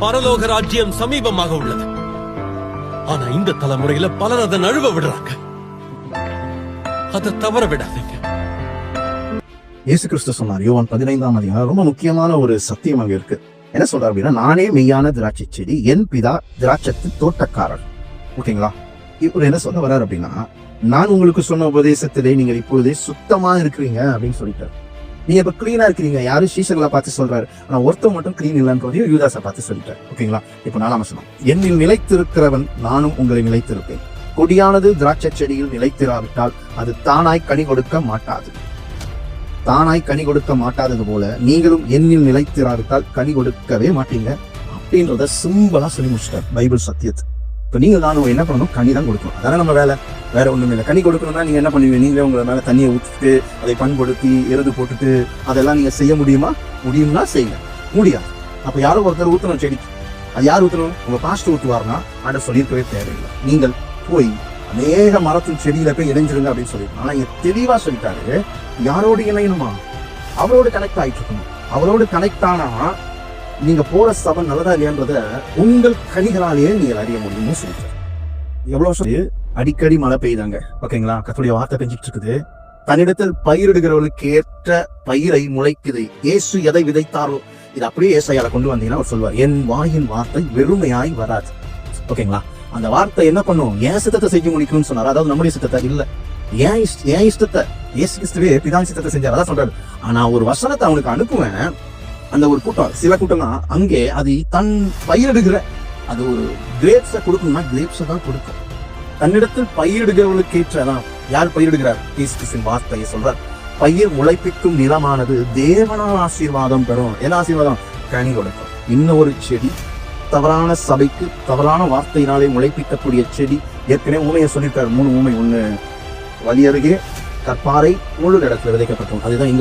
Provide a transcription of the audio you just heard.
பரலோக ராஜ்யம் சமீபமாக உள்ளது. ஆனா இந்த தலைமுறையில பலர் அதை நழுவ விடுறாங்க. அதை தவற விடாதீங்க. இயேசு கிறிஸ்து சொன்னார் யோவான் 15 ரொம்ப முக்கியமான ஒரு சத்தியம் அங்க இருக்கு. என்ன சொல்றாரு அப்படின்னா, நானே மெய்யான திராட்சை செடி, என் பிதா திராட்சத்தின் தோட்டக்காரர். ஓகேங்களா? இப்ப என்ன சொல்ல வர்றாரு அப்படின்னா, நான் உங்களுக்கு சொன்ன உபதேசத்திலே நீங்கள் இப்பொழுதே சுத்தமா இருக்கிறீங்க அப்படின்னு சொல்லிட்டாரு. நீங்க இப்ப கிளீனா இருக்கிறீங்க. யாரும் சீசர்களை பார்த்து சொல்றாரு, ஆனா ஒருத்தர் மட்டும் கிளீன் இல்லைன்னு யூதாசை பார்த்து சொல்லிட்டாரு. ஓகேங்களா? இப்ப 4ஆம் வசனம், என்னில் நிலைத்திருக்கிறவன் நானும் உங்களை நிலைத்திருப்பேன். கொடியானது திராட்சை செடியில் நிலைத்திராவிட்டால் அது தானாய் கனி கொடுக்க மாட்டாது. தானாய் கனி கொடுக்க மாட்டாதது போல நீங்களும் என்னில் நிலைத்திராவிட்டால் கனி கொடுக்கவே மாட்டீங்க அப்படின்றத சிம்பிளா சொல்லி முடிச்சிட்டார் பைபிள் சத்தியத்தை. இப்ப நீங்க நானும் என்ன பண்ணணும்? கனி தான் கொடுக்கணும். அதான நம்ம வேலை, வேற ஒண்ணும் இல்லை. கனி கொடுக்கணும்னா நீங்க என்ன பண்ணுவீங்க? நீங்களே உங்களை மேல தண்ணியை ஊற்றிட்டு அதை பண்படுத்தி எருது போட்டுட்டு அதெல்லாம் நீங்க செய்ய முடியுமா? முடியும்னா செய்யுங்க. முடியாது. அப்ப யாரும் ஒருத்தர் ஊத்தணும் செடிக்கு. அது யார் ஊத்தணும்? உங்க பாஸ்டர் ஊத்துவாருன்னா அதை சொல்லியிருக்கவே தேவையில்லை. நீங்கள் போய் அநேக மரத்தின் செடியில போய் இணைஞ்சிருங்க அப்படின்னு சொல்லிருக்கோம். ஆனா இங்க தெளிவா சொல்லிட்டாரு, யாரோடு இணையணுமா? அவரோடு கனெக்ட் ஆயிட்டு இருக்கணும். அவரோடு கனெக்ட் ஆனா நீங்க போற சபை நல்லதா இல்லையான்றத உங்கள் கனிகளாலேயே நீங்கள் அறிய முடியும்னு சொல்லிட்டாரு. எவ்வளவு அடிக்கடி மழை பெய்தாங்க. ஓகேங்களா? கர்த்தருடைய வார்த்தை பெஞ்சிட்டு இருக்குது. தன்னிடத்தில் பயிரிடுகிறவர்களுக்கு ஏற்ற பயிரை முளைக்குது. இயேசு எதை விதைத்தாரோ இது அப்படியே ஏசாயால கொண்டு வந்தீங்கன்னா அவர் சொல்வார், என் வாயின் வார்த்தை வெறுமையாய் வராது. ஓகேங்களா? அந்த வார்த்தை என்ன பண்ணும்? என் சித்தத்தை செஞ்சு முடிக்கணும்னு சொன்னார். அதாவது நம்முடைய சித்தத்தை இல்ல, ஏன் இஷ்டத்தை. இயேசு கிறிஸ்துவே பிதான் சித்தத்தை செஞ்சார். அதான் சொல்றாரு. ஆனா ஒரு வசனத்தை அவனுக்கு அனுப்புவேன். அந்த ஒரு கூட்டம், சில கூட்டம் தான் அங்கே அது தன் பயிரிடுகிற அது ஒரு கிரேப்ஸை கொடுக்கணும்னா கிரேப்ஸை தான் கொடுக்கும். தன்னிடத்தில் பயிரிடுகிறவர்களுக்கு ஏற்றதான். யார் பயிரிடுகிறார்? இயேசு கிறிஸ்துவின் வார்த்தையை சொல்றார். பயிர் முளைப்பிக்கும் நிலமானது தேவனால் ஆசீர்வாதம் பெறும். என்ன ஆசீர்வாதம்? கனி கொடுக்கும். இன்னொரு செடி, தவறான சபைக்கு தவறான வார்த்தையினாலே முளைப்பிக்கக்கூடிய செடி. ஏற்கனவே ஊமையை சொல்லியிருக்காரு. 3 ஊமை. 1 வழி அருகே கற்பாறை முழு இடத்துல விதைக்கப்பட்டோம். அதுதான் இங்க